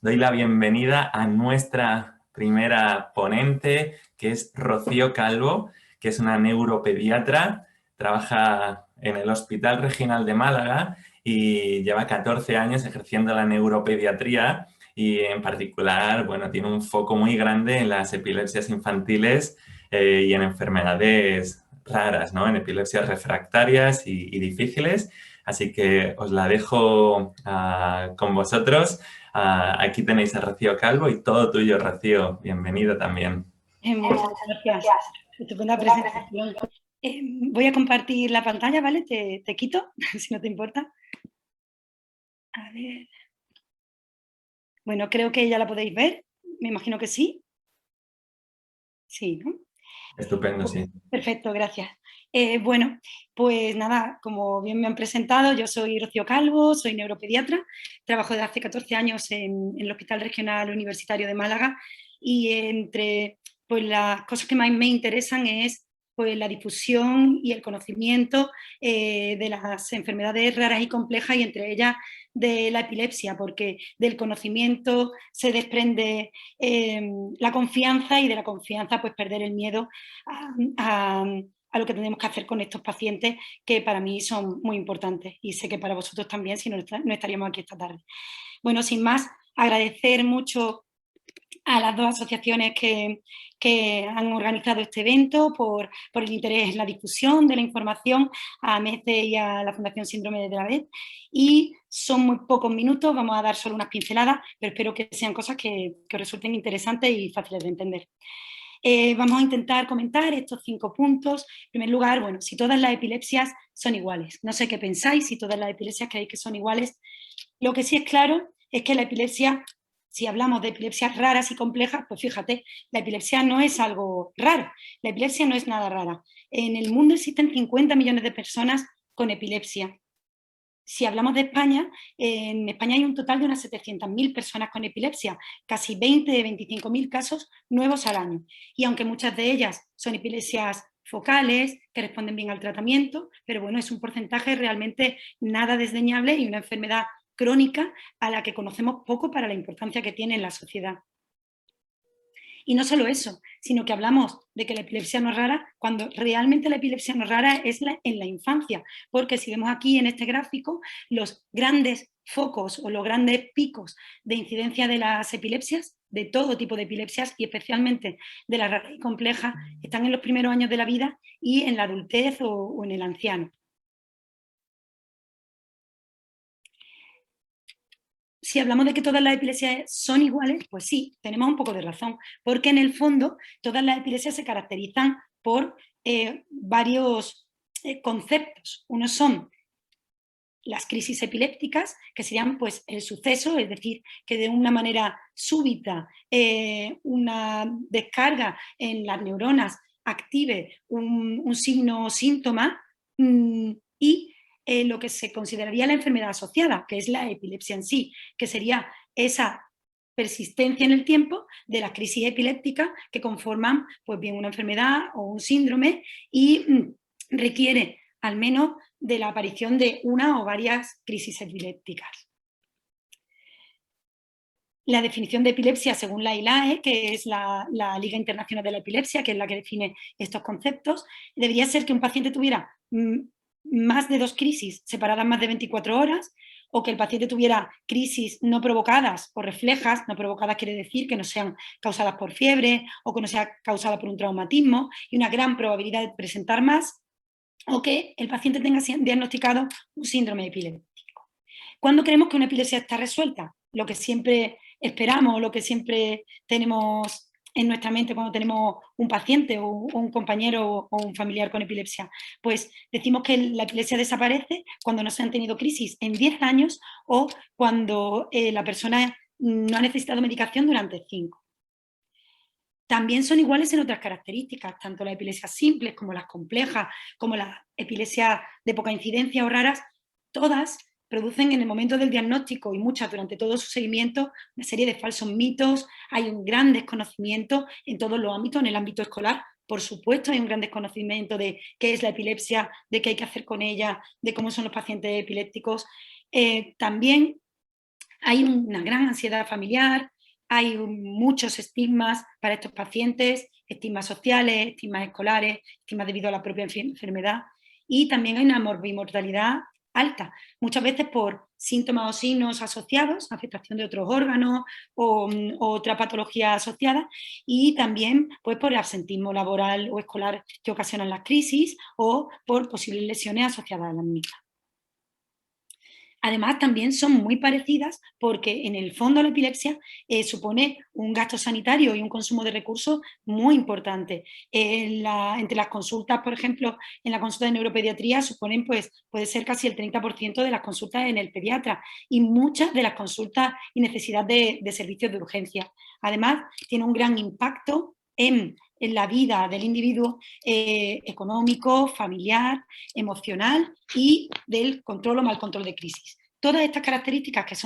Doy la bienvenida a nuestra primera ponente, que es Rocío Calvo, que es una neuropediatra, trabaja en el Hospital Regional de Málaga y lleva 14 años ejerciendo la neuropediatría y en particular, bueno, tiene un foco muy grande en las epilepsias infantiles y en enfermedades raras, ¿no? En epilepsias refractarias y difíciles. Así que os la dejo con vosotros. Aquí tenéis a Rocío Calvo y todo tuyo, Rocío. Bienvenido también. Muchas gracias. Estupenda presentación. Voy a compartir la pantalla, ¿vale? Te quito, si no te importa. A ver. Bueno, creo que ya la podéis ver. Me imagino que sí. Sí, ¿no? Estupendo, sí. Perfecto, gracias. Bueno, pues nada, como bien me han presentado, yo soy Rocío Calvo, soy neuropediatra, trabajo desde hace 14 años en el Hospital Regional Universitario de Málaga y entre pues, las cosas que más me interesan es pues, la difusión y el conocimiento de las enfermedades raras y complejas y entre ellas de la epilepsia, porque del conocimiento se desprende la confianza y de la confianza pues perder el miedo a lo que tenemos que hacer con estos pacientes que para mí son muy importantes y sé que para vosotros también, si no, no estaríamos aquí esta tarde. Bueno, sin más, agradecer mucho a las dos asociaciones que han organizado este evento por el interés en la difusión de la información, a MECE y a la Fundación Síndrome de Dravet. Y son muy pocos minutos, vamos a dar solo unas pinceladas, pero espero que sean cosas que resulten interesantes y fáciles de entender. Vamos a intentar comentar estos 5 puntos. En primer lugar, bueno, si todas las epilepsias son iguales. No sé qué pensáis, si todas las epilepsias creéis que son iguales. Lo que sí es claro es que la epilepsia, si hablamos de epilepsias raras y complejas, pues fíjate, la epilepsia no es algo raro. La epilepsia no es nada rara. En el mundo existen 50 millones de personas con epilepsia. Si hablamos de España, en España hay un total de unas 700.000 personas con epilepsia, casi 20 de 25.000 casos nuevos al año. Y aunque muchas de ellas son epilepsias focales, que responden bien al tratamiento, pero bueno, es un porcentaje realmente nada desdeñable y una enfermedad crónica a la que conocemos poco para la importancia que tiene en la sociedad. Y no solo eso, sino que hablamos de que la epilepsia no es rara, cuando realmente la epilepsia no es rara es en la infancia, porque si vemos aquí en este gráfico, los grandes focos o los grandes picos de incidencia de las epilepsias, de todo tipo de epilepsias y especialmente de la rara y compleja, están en los primeros años de la vida y en la adultez o en el anciano. Si hablamos de que todas las epilepsias son iguales, pues sí, tenemos un poco de razón, porque en el fondo todas las epilepsias se caracterizan por varios conceptos. Unos son las crisis epilépticas, que serían pues el suceso, es decir, que de una manera súbita una descarga en las neuronas active un signo o síntoma y lo que se consideraría la enfermedad asociada, que es la epilepsia en sí, que sería esa persistencia en el tiempo de las crisis epilépticas que conforman pues bien una enfermedad o un síndrome y requiere al menos de la aparición de una o varias crisis epilépticas. La definición de epilepsia según la ILAE, que es la Liga Internacional de la Epilepsia, que es la que define estos conceptos, debería ser que un paciente tuviera más de 2 crisis separadas más de 24 horas o que el paciente tuviera crisis no provocadas o reflejas, no provocadas quiere decir que no sean causadas por fiebre o que no sea causada por un traumatismo y una gran probabilidad de presentar más, o que el paciente tenga diagnosticado un síndrome epiléptico. ¿Cuándo creemos que una epilepsia está resuelta? Lo que siempre esperamos, lo que siempre tenemos en nuestra mente cuando tenemos un paciente o un compañero o un familiar con epilepsia. Pues decimos que la epilepsia desaparece cuando no se han tenido crisis en 10 años o cuando la persona no ha necesitado medicación durante 5. También son iguales en otras características, tanto las epilepsias simples como las complejas, como las epilepsias de poca incidencia o raras, todas producen en el momento del diagnóstico y muchas durante todo su seguimiento una serie de falsos mitos, hay un gran desconocimiento en todos los ámbitos, en el ámbito escolar, por supuesto, hay un gran desconocimiento de qué es la epilepsia, de qué hay que hacer con ella, de cómo son los pacientes epilépticos. También Hay una gran ansiedad familiar, hay muchos estigmas para estos pacientes, estigmas sociales, estigmas escolares, estigmas debido a la propia enfermedad, y también hay una morbimortalidad alta, muchas veces por síntomas o signos asociados, afectación de otros órganos o otra patología asociada, y también pues, por el absentismo laboral o escolar que ocasionan las crisis o por posibles lesiones asociadas a las mismas. Además, también son muy parecidas porque en el fondo la epilepsia supone un gasto sanitario y un consumo de recursos muy importante. Entre las consultas, por ejemplo, en la consulta de neuropediatría suponen, pues, puede ser casi el 30% de las consultas en el pediatra y muchas de las consultas y necesidad de servicios de urgencia. Además, tiene un gran impacto en la vida del individuo económico, familiar, emocional y del control o mal control de crisis. Todas estas características que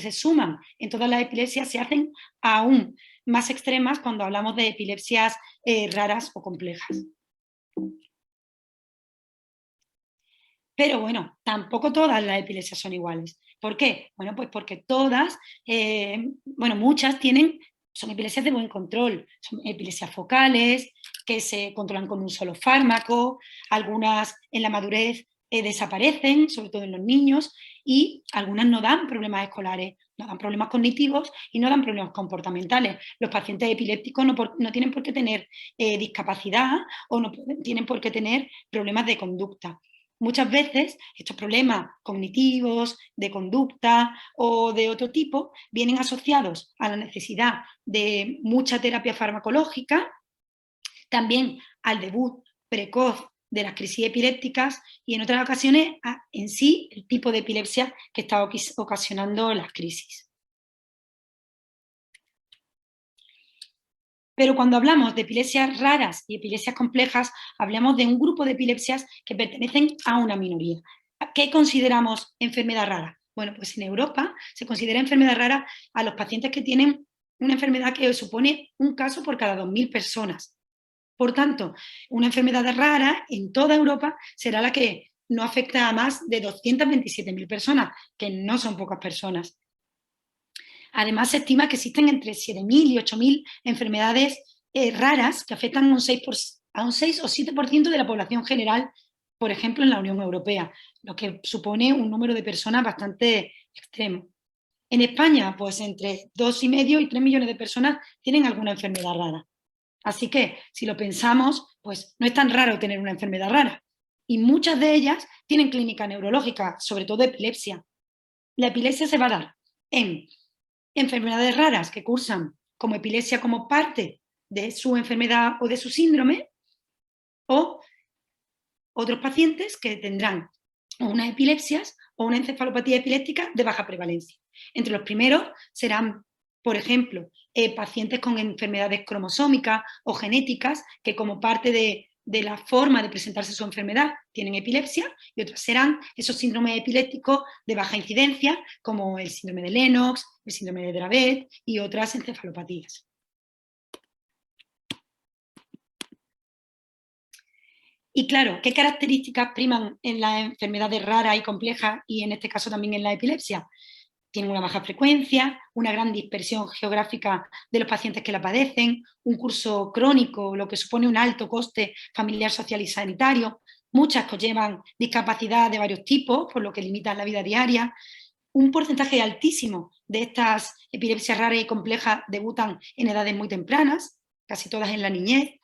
se suman en todas las epilepsias se hacen aún más extremas cuando hablamos de epilepsias raras o complejas. Pero bueno, tampoco todas las epilepsias son iguales. ¿Por qué? Bueno, pues porque todas, muchas son epilepsias de buen control, son epilepsias focales, que se controlan con un solo fármaco, algunas en la madurez desaparecen, sobre todo en los niños, y algunas no dan problemas escolares, no dan problemas cognitivos y no dan problemas comportamentales. Los pacientes epilépticos no tienen por qué tener discapacidad o no tienen por qué tener problemas de conducta. Muchas veces estos problemas cognitivos, de conducta o de otro tipo vienen asociados a la necesidad de mucha terapia farmacológica, también al debut precoz de las crisis epilépticas y en otras ocasiones en sí el tipo de epilepsia que está ocasionando las crisis. Pero cuando hablamos de epilepsias raras y epilepsias complejas, hablamos de un grupo de epilepsias que pertenecen a una minoría. ¿Qué consideramos enfermedad rara? Bueno, pues en Europa se considera enfermedad rara a los pacientes que tienen una enfermedad que supone un caso por cada 2.000 personas. Por tanto, una enfermedad rara en toda Europa será la que no afecta a más de 227.000 personas, que no son pocas personas. Además, se estima que existen entre 7.000 y 8.000 enfermedades raras que afectan a un 6 o 7% de la población general, por ejemplo, en la Unión Europea, lo que supone un número de personas bastante extremo. En España, pues entre 2,5 y 3 millones de personas tienen alguna enfermedad rara. Así que, si lo pensamos, pues no es tan raro tener una enfermedad rara. Y muchas de ellas tienen clínica neurológica, sobre todo epilepsia. La epilepsia se va a dar en enfermedades raras que cursan como epilepsia como parte de su enfermedad o de su síndrome, o otros pacientes que tendrán unas epilepsias o una encefalopatía epiléptica de baja prevalencia. Entre los primeros serán, por ejemplo, pacientes con enfermedades cromosómicas o genéticas que como parte de la forma de presentarse su enfermedad tienen epilepsia, y otras serán esos síndromes epilépticos de baja incidencia como el síndrome de Lennox, el síndrome de Dravet y otras encefalopatías. Y claro, ¿qué características priman en las enfermedades raras y complejas y en este caso también en la epilepsia? Tienen una baja frecuencia, una gran dispersión geográfica de los pacientes que la padecen, un curso crónico, lo que supone un alto coste familiar, social y sanitario, muchas conllevan discapacidad de varios tipos, por lo que limitan la vida diaria. Un porcentaje altísimo de estas epilepsias raras y complejas debutan en edades muy tempranas, casi todas en la niñez.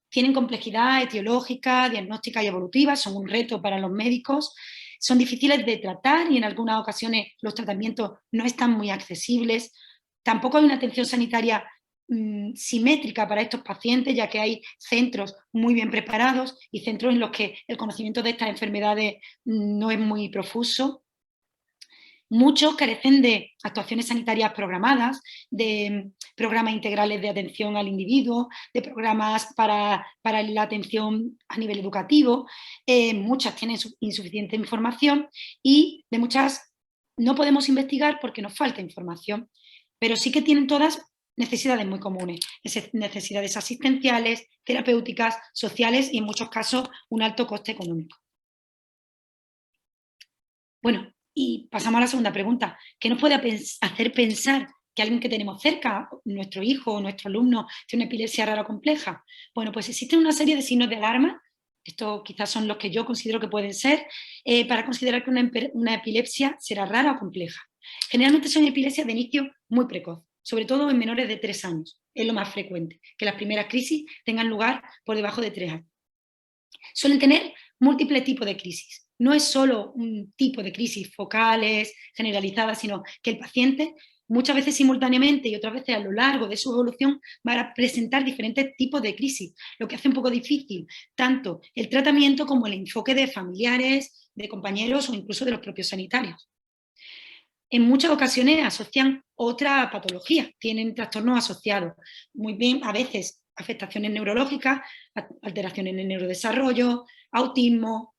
Tienen complejidad etiológica, diagnóstica y evolutiva, son un reto para los médicos, son difíciles de tratar y en algunas ocasiones los tratamientos no están muy accesibles. Tampoco hay una atención sanitaria simétrica para estos pacientes, ya que hay centros muy bien preparados y centros en los que el conocimiento de estas enfermedades no es muy profuso. Muchos carecen de actuaciones sanitarias programadas, de programas integrales de atención al individuo, de programas para la atención a nivel educativo. Muchas tienen insuficiente información y de muchas no podemos investigar porque nos falta información, pero sí que tienen todas necesidades muy comunes, necesidades asistenciales, terapéuticas, sociales y en muchos casos un alto coste económico. Bueno, Y pasamos a la segunda pregunta. ¿Qué nos puede hacer pensar que alguien que tenemos cerca, nuestro hijo o nuestro alumno, tiene una epilepsia rara o compleja? Bueno, pues existen una serie de signos de alarma, estos quizás son los que yo considero que pueden ser, para considerar que una epilepsia será rara o compleja. Generalmente son epilepsias de inicio muy precoz, sobre todo en menores de 3 años. Es lo más frecuente, que las primeras crisis tengan lugar por debajo de 3 años. Suelen tener múltiples tipos de crisis. No es solo un tipo de crisis focales, generalizadas, sino que el paciente muchas veces simultáneamente y otras veces a lo largo de su evolución va a presentar diferentes tipos de crisis, lo que hace un poco difícil tanto el tratamiento como el enfoque de familiares, de compañeros o incluso de los propios sanitarios. En muchas ocasiones asocian otra patología, tienen trastornos asociados, muy bien, a veces afectaciones neurológicas, alteraciones en el neurodesarrollo, autismo,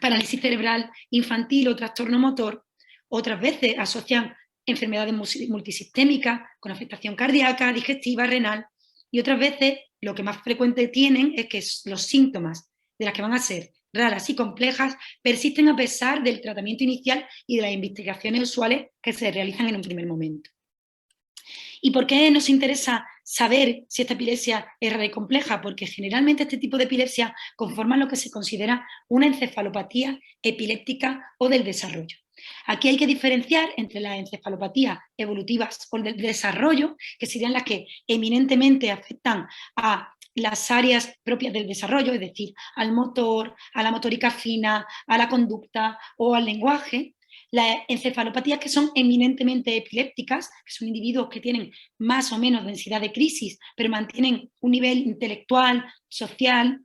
parálisis cerebral infantil o trastorno motor. Otras veces asocian enfermedades multisistémicas con afectación cardíaca, digestiva, renal, y otras veces lo que más frecuente tienen es que los síntomas de las que van a ser raras y complejas persisten a pesar del tratamiento inicial y de las investigaciones usuales que se realizan en un primer momento. ¿Y por qué nos interesa saber si esta epilepsia es rara y compleja? Porque generalmente este tipo de epilepsia conforman lo que se considera una encefalopatía epiléptica o del desarrollo. Aquí hay que diferenciar entre las encefalopatías evolutivas o del desarrollo, que serían las que eminentemente afectan a las áreas propias del desarrollo, es decir, al motor, a la motórica fina, a la conducta o al lenguaje. Las encefalopatías que son eminentemente epilépticas, que son individuos que tienen más o menos densidad de crisis, pero mantienen un nivel intelectual, social,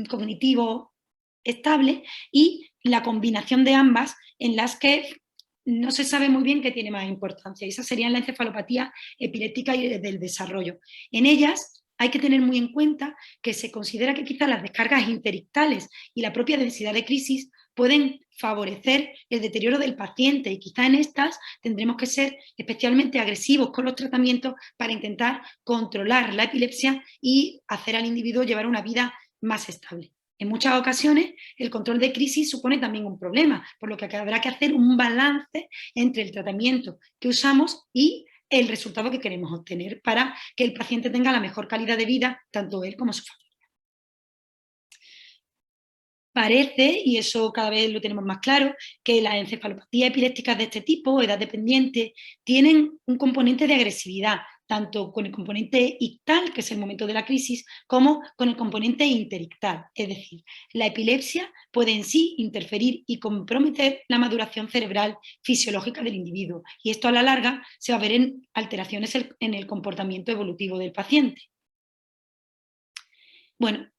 cognitivo estable, y la combinación de ambas en las que no se sabe muy bien qué tiene más importancia. Esas serían la encefalopatía epiléptica y del desarrollo. En ellas hay que tener muy en cuenta que se considera que quizás las descargas interictales y la propia densidad de crisis pueden favorecer el deterioro del paciente, y quizá en estas tendremos que ser especialmente agresivos con los tratamientos para intentar controlar la epilepsia y hacer al individuo llevar una vida más estable. En muchas ocasiones el control de crisis supone también un problema, por lo que habrá que hacer un balance entre el tratamiento que usamos y el resultado que queremos obtener para que el paciente tenga la mejor calidad de vida, tanto él como su familia. Parece, y eso cada vez lo tenemos más claro, que las encefalopatías epilépticas de este tipo, edad dependiente, tienen un componente de agresividad, tanto con el componente ictal, que es el momento de la crisis, como con el componente interictal. Es decir, la epilepsia puede en sí interferir y comprometer la maduración cerebral fisiológica del individuo, y esto a la larga se va a ver en alteraciones en el comportamiento evolutivo del paciente. Bueno,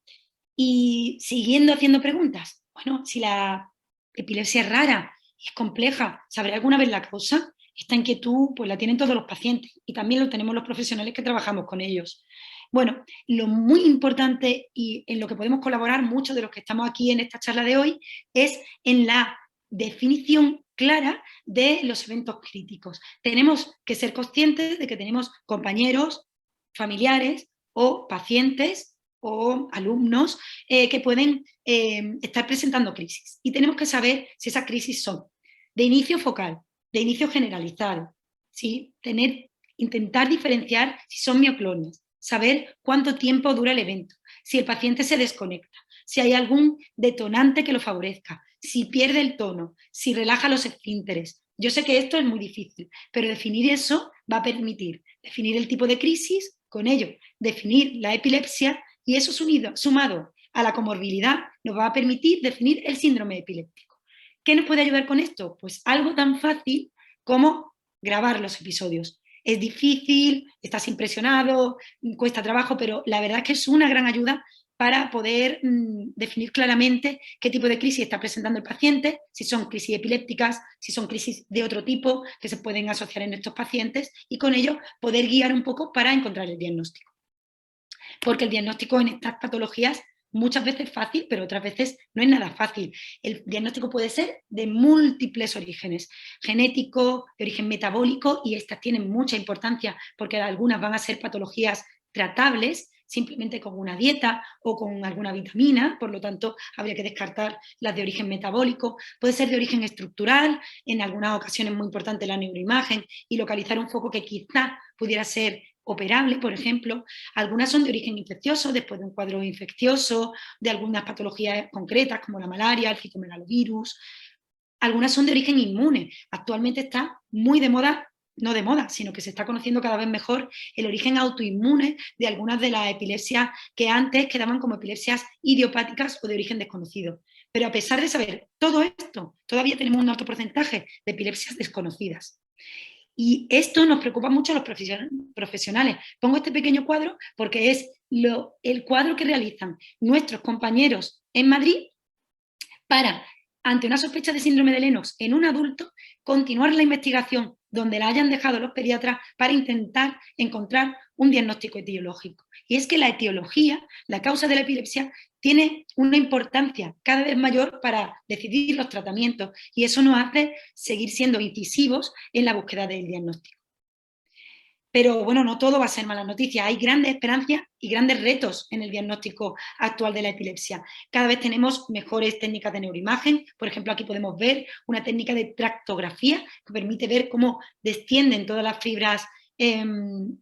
y siguiendo haciendo preguntas, bueno, si la epilepsia es rara y es compleja, ¿sabré alguna vez la causa? Esta inquietud pues la tienen todos los pacientes y también lo tenemos los profesionales que trabajamos con ellos. Bueno, lo muy importante y en lo que podemos colaborar muchos de los que estamos aquí en esta charla de hoy es en la definición clara de los eventos críticos. Tenemos que ser conscientes de que tenemos compañeros, familiares o pacientes o alumnos que pueden estar presentando crisis. Y tenemos que saber si esas crisis son de inicio focal, de inicio generalizado, ¿sí? Intentar diferenciar si son mioclonias, saber cuánto tiempo dura el evento, si el paciente se desconecta, si hay algún detonante que lo favorezca, si pierde el tono, si relaja los esfínteres. Yo sé que esto es muy difícil, pero definir eso va a permitir definir el tipo de crisis, con ello definir la epilepsia, y eso sumado a la comorbilidad nos va a permitir definir el síndrome epiléptico. ¿Qué nos puede ayudar con esto? Pues algo tan fácil como grabar los episodios. Es difícil, estás impresionado, cuesta trabajo, pero la verdad es que es una gran ayuda para poder definir claramente qué tipo de crisis está presentando el paciente, si son crisis epilépticas, si son crisis de otro tipo que se pueden asociar en estos pacientes, y con ello poder guiar un poco para encontrar el diagnóstico. Porque el diagnóstico en estas patologías muchas veces es fácil, pero otras veces no es nada fácil. El diagnóstico puede ser de múltiples orígenes, genético, de origen metabólico, y estas tienen mucha importancia porque algunas van a ser patologías tratables, simplemente con una dieta o con alguna vitamina, por lo tanto habría que descartar las de origen metabólico. Puede ser de origen estructural, en algunas ocasiones muy importante la neuroimagen, y localizar un foco que quizá pudiera ser operable, por ejemplo. Algunas son de origen infeccioso, después de un cuadro infeccioso, de algunas patologías concretas como la malaria, el citomegalovirus. Algunas son de origen inmune. Actualmente está muy de moda, no de moda, sino que se está conociendo cada vez mejor el origen autoinmune de algunas de las epilepsias que antes quedaban como epilepsias idiopáticas o de origen desconocido. Pero a pesar de saber todo esto, todavía tenemos un alto porcentaje de epilepsias desconocidas. Y esto nos preocupa mucho a los profesionales. Pongo este pequeño cuadro porque es el cuadro que realizan nuestros compañeros en Madrid para, ante una sospecha de síndrome de Lennox en un adulto, continuar la investigación donde la hayan dejado los pediatras para intentar encontrar un diagnóstico etiológico. Y es que la etiología, la causa de la epilepsia, tiene una importancia cada vez mayor para decidir los tratamientos, y eso nos hace seguir siendo incisivos en la búsqueda del diagnóstico. Pero bueno, no todo va a ser mala noticia. Hay grandes esperanzas y grandes retos en el diagnóstico actual de la epilepsia. Cada vez tenemos mejores técnicas de neuroimagen. Por ejemplo, aquí podemos ver una técnica de tractografía que permite ver cómo descienden todas las fibras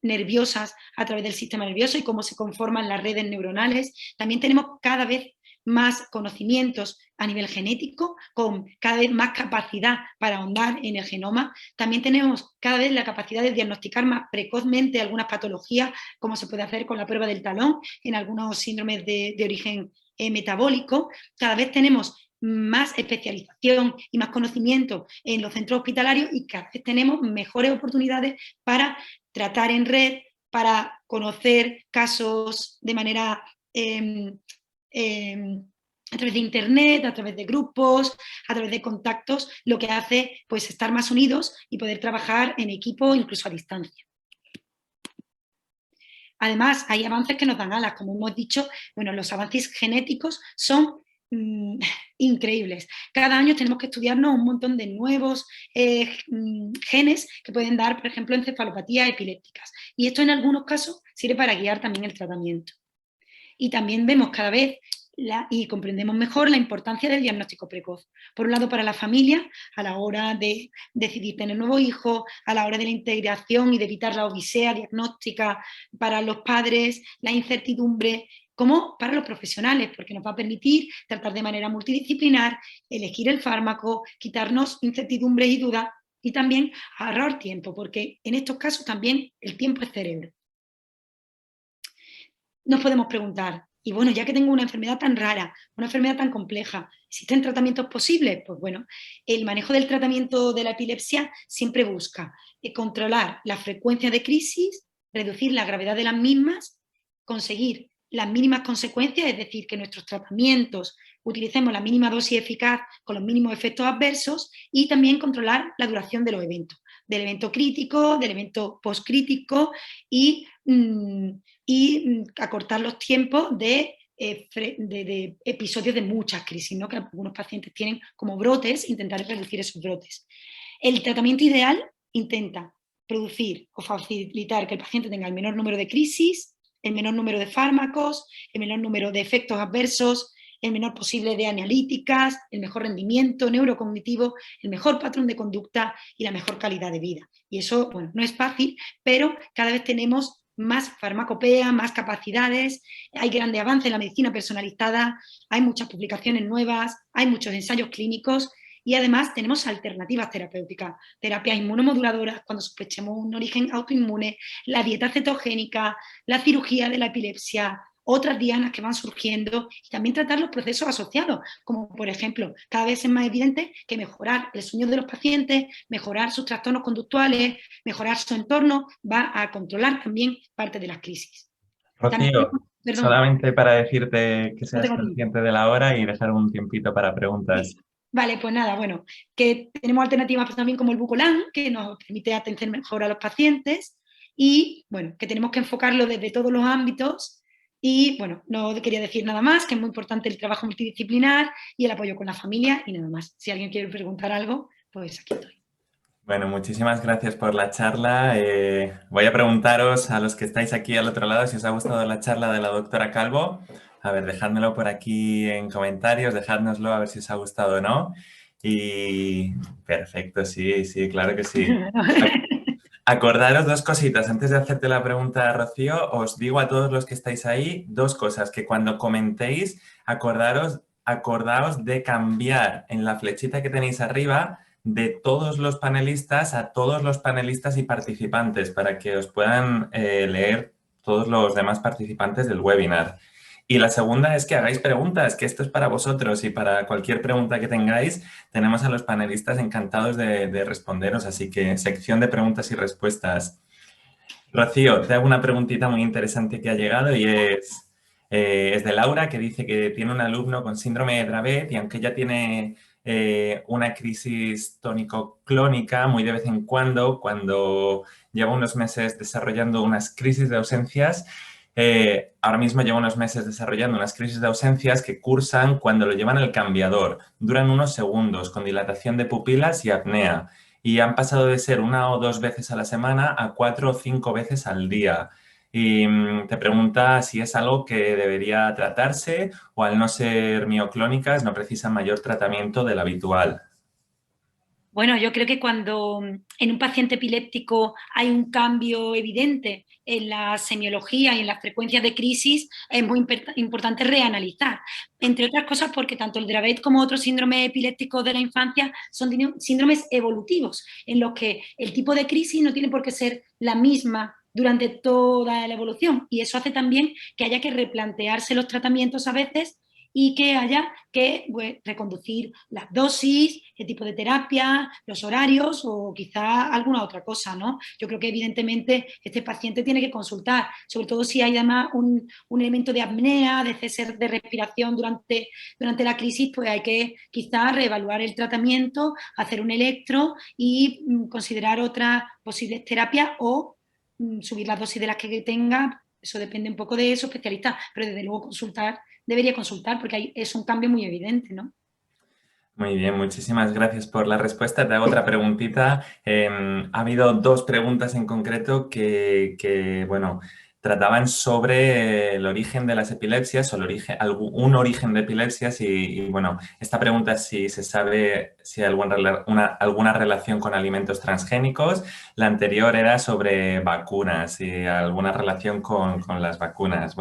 nerviosas a través del sistema nervioso y cómo se conforman las redes neuronales. También tenemos cada vez más conocimientos a nivel genético, con cada vez más capacidad para ahondar en el genoma. También tenemos cada vez la capacidad de diagnosticar más precozmente algunas patologías, como se puede hacer con la prueba del talón en algunos síndromes de origen metabólico. Cada vez tenemos más especialización y más conocimiento en los centros hospitalarios, y cada vez tenemos mejores oportunidades para tratar en red, para conocer casos de manera a través de internet, a través de grupos, a través de contactos, lo que hace pues estar más unidos y poder trabajar en equipo, incluso a distancia. Además, hay avances que nos dan alas, como hemos dicho. Bueno, los avances genéticos son increíbles. Cada año tenemos que estudiarnos un montón de nuevos genes que pueden dar, por ejemplo, encefalopatías epilépticas. Y esto en algunos casos sirve para guiar también el tratamiento. Y también vemos cada vez y comprendemos mejor la importancia del diagnóstico precoz. Por un lado, para la familia, a la hora de decidir tener nuevo hijo, a la hora de la integración y de evitar la odisea diagnóstica para los padres, la incertidumbre, como para los profesionales, porque nos va a permitir tratar de manera multidisciplinar, elegir el fármaco, quitarnos incertidumbres y dudas, y también ahorrar tiempo, porque en estos casos también el tiempo es cerebro. Nos podemos preguntar, y bueno, ya que tengo una enfermedad tan rara, una enfermedad tan compleja, ¿existen tratamientos posibles? Pues bueno, el manejo del tratamiento de la epilepsia siempre busca controlar la frecuencia de crisis, reducir la gravedad de las mismas, conseguir las mínimas consecuencias, es decir, que nuestros tratamientos utilicemos la mínima dosis eficaz con los mínimos efectos adversos, y también controlar la duración de los eventos, del evento crítico, del evento postcrítico, y acortar los tiempos de episodios de muchas crisis, ¿no? Que algunos pacientes tienen como brotes, intentar reducir esos brotes. El tratamiento ideal intenta producir o facilitar que el paciente tenga el menor número de crisis, el menor número de fármacos, el menor número de efectos adversos, el menor posible de analíticas, el mejor rendimiento neurocognitivo, el mejor patrón de conducta y la mejor calidad de vida. Y eso, bueno, no es fácil, pero cada vez tenemos más farmacopea, más capacidades, hay grande avance en la medicina personalizada, hay muchas publicaciones nuevas, hay muchos ensayos clínicos, y además tenemos alternativas terapéuticas, terapias inmunomoduladoras cuando sospechemos un origen autoinmune, la dieta cetogénica, la cirugía de la epilepsia, otras dianas que van surgiendo, y también tratar los procesos asociados, como por ejemplo, cada vez es más evidente que mejorar el sueño de los pacientes, mejorar sus trastornos conductuales, mejorar su entorno, va a controlar también parte de las crisis. Rocío, solamente para decirte que no seas tengo tiempo. consciente de la hora y dejar un tiempito para preguntas. Vale, pues nada, bueno, que tenemos alternativas también como el Bucolan, que nos permite atender mejor a los pacientes, y bueno, que tenemos que enfocarlo desde todos los ámbitos. Y bueno, no quería decir nada más, que es muy importante el trabajo multidisciplinar y el apoyo con la familia, y nada más. Si alguien quiere preguntar algo, pues aquí estoy. Bueno, muchísimas gracias por la charla. Voy a preguntaros a los que estáis aquí al otro lado si os ha gustado la charla de la doctora Calvo. A ver, dejádmelo por aquí en comentarios, dejádnoslo a ver si os ha gustado o no. Y perfecto, sí, sí, claro que sí. Acordaros dos cositas. Antes de hacerte la pregunta, Rocío, os digo a todos los que estáis ahí dos cosas. Que cuando comentéis, acordaos de cambiar en la flechita que tenéis arriba de todos los panelistas a todos los panelistas y participantes para que os puedan leer todos los demás participantes del webinar. Y la segunda es que hagáis preguntas, que esto es para vosotros y para cualquier pregunta que tengáis, tenemos a los panelistas encantados de responderos, así que sección de preguntas y respuestas. Rocío, te hago una preguntita muy interesante que ha llegado y es de Laura, que dice que tiene un alumno con síndrome de Dravet y aunque ella tiene una crisis tónico-clónica muy de vez en cuando lleva unos meses desarrollando unas crisis de ausencias, ahora mismo lleva unos meses desarrollando unas crisis de ausencias que cursan cuando lo llevan al cambiador. Duran unos segundos, con dilatación de pupilas y apnea. Y han pasado de ser 1 o 2 veces a la semana a 4 o 5 veces al día. Y te pregunta si es algo que debería tratarse o al no ser mioclónicas no precisan mayor tratamiento del habitual. Bueno, yo creo que cuando en un paciente epiléptico hay un cambio evidente en la semiología y en las frecuencias de crisis, es muy importante reanalizar. Entre otras cosas porque tanto el Dravet como otros síndromes epilépticos de la infancia son síndromes evolutivos, en los que el tipo de crisis no tiene por qué ser la misma durante toda la evolución. Y eso hace también que haya que replantearse los tratamientos a veces y que haya que reconducir las dosis, el tipo de terapia, los horarios o quizá alguna otra cosa, ¿no? Yo creo que evidentemente este paciente tiene que consultar, sobre todo si hay además un elemento de apnea, de cese de respiración durante la crisis, pues hay que quizá reevaluar el tratamiento, hacer un electro y considerar otras posibles terapias o subir la dosis de las que tenga. Eso depende un poco de su especialista, pero desde luego debería consultar porque es un cambio muy evidente, ¿no? Muy bien, muchísimas gracias por la respuesta. Te hago otra preguntita. Ha habido dos preguntas en concreto bueno, trataban sobre el origen de las epilepsias o un origen de epilepsias bueno, esta pregunta es si se sabe si hay alguna relación con alimentos transgénicos. La anterior era sobre vacunas y alguna relación con las vacunas.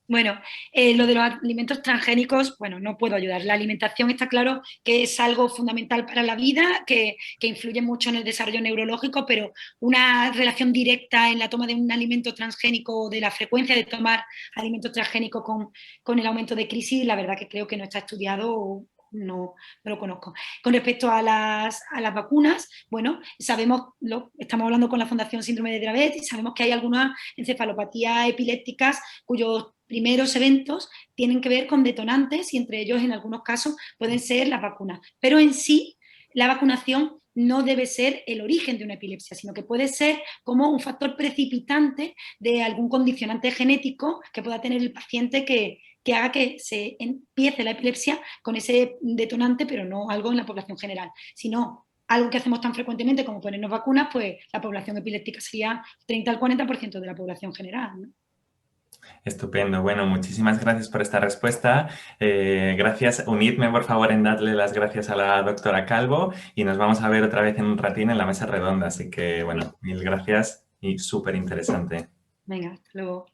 Bueno, lo de los alimentos transgénicos, bueno, no puedo ayudar. La alimentación está claro que es algo fundamental para la vida, que influye mucho en el desarrollo neurológico, pero una relación directa en la toma de un alimento transgénico o de la frecuencia de tomar alimentos transgénicos con el aumento de crisis, la verdad que creo que no está estudiado o no lo conozco. Con respecto a las vacunas, bueno, estamos hablando con la Fundación Síndrome de Dravet y sabemos que hay algunas encefalopatías epilépticas cuyos primeros eventos tienen que ver con detonantes y entre ellos en algunos casos pueden ser las vacunas. Pero en sí, la vacunación no debe ser el origen de una epilepsia, sino que puede ser como un factor precipitante de algún condicionante genético que pueda tener el paciente que haga que se empiece la epilepsia con ese detonante, pero no algo en la población general, sino algo que hacemos tan frecuentemente como ponernos vacunas, pues la población epiléptica sería 30 al 40% de la población general, ¿no? Estupendo. Bueno, muchísimas gracias por esta respuesta. Gracias. Unidme, por favor, en darle las gracias a la doctora Calvo y nos vamos a ver otra vez en un ratín en la mesa redonda. Así que, bueno, mil gracias y súper interesante. Venga, hasta luego.